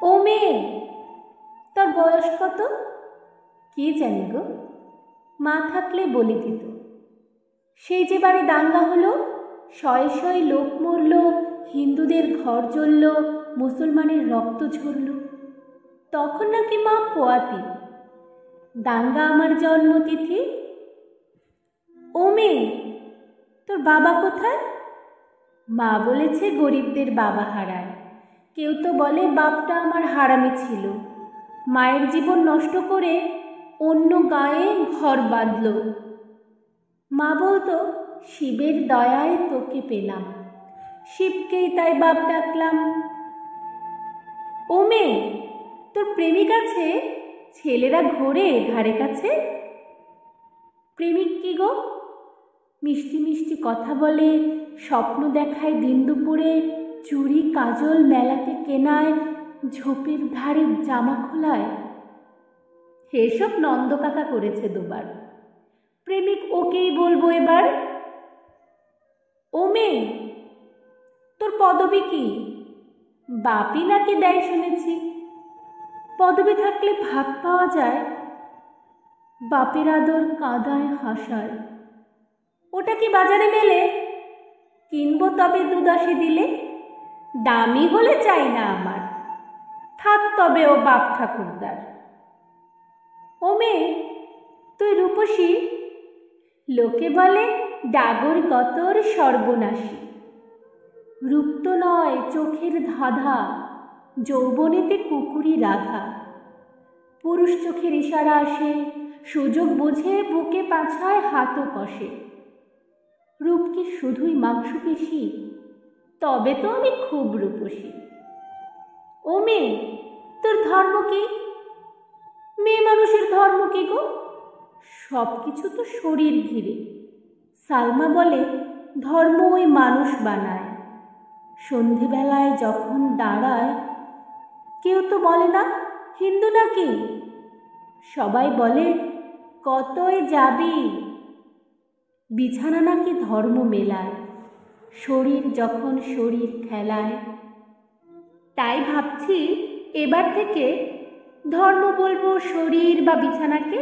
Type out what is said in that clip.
ও মেয়ে, তোর বয়স কত? কি জানি গো, মা থাকলে বলে দিত। সেই যে বাড়ি দাঙ্গা হলো, শয়ে শয়ে লোক মরল, হিন্দুদের ঘর জ্বলল, মুসলমানের রক্ত ঝরল, তখন নাকি মা পোয়াতি। দাঙ্গা আমার জন্মতিথি। ও মেয়ে, তোর বাবা কোথায়? মা বলেছে গরিবদের বাবা হারায়। কেউ তো বলে বাপটা আমার হারামি ছিল, মায়ের জীবন নষ্ট করে অন্য গায়ে ঘর বাঁধল। মা বলতো শিবের দয়ায় তোকে পেলাম, শিবকেই তাই বাপ ডাকলাম। ও মেয়ে, তোর প্রেমিক আছে? ছেলেরা ঘোরে ধারে কাছে। প্রেমিক কি গো? মিষ্টি মিষ্টি কথা বলে, স্বপ্ন দেখায় দিন দুপুরে, চুড়ি কাজল মেলাতে কেনায়, ঝোপের ধারে জামা খোলায়। এসব নন্দকাকা করেছে দুবার, প্রেমিক ওকেই বলবো এবার। ও মেয়ে, তোর পদবী কি? বাপই নাকি দেয় শুনেছি। পদবী থাকলে ভাত পাওয়া যায়। বাপের আদর কাঁদায় হাসায়। ওটা কি বাজারে মেলে? কিনবো তবে দুদাসে দিলে। দামি হলে চাই না আমার, থাক তবে ও বাপ ঠাকুরদার। ও মেয়ে, তুই রূপসী? লোকে বলে ডাগর গতর সর্বনাশী। রূপ তো নয় চোখের ধাঁধা, যৌবনেতে কুকুরি রাধা। পুরুষ চোখের ইশারা আসে, সুযোগ বুঝে বুকে পাছায় হাতও কষে। রূপ কি শুধুই মাংসপেশি? তবে তো আমি খুব রূপসী। ও মেয়ে, তোর ধর্ম কি? মেয়ে মানুষের ধর্ম কি গো? সব কিছু তো শরীর ঘিরে। সালমা বলে ধর্ম ওই মানুষ বানায়। সন্ধেবেলায় যখন দাঁড়ায়, কেউ তো বলে না হিন্দু নাকি, সবাই বলে কতই যাবি। বিছানা নাকি ধর্ম মেলায়, শরীর যখন শরীর খেলায়। তাই ভাবছি এবার থেকে ধর্ম বলবো শরীর বা বিছানাকে।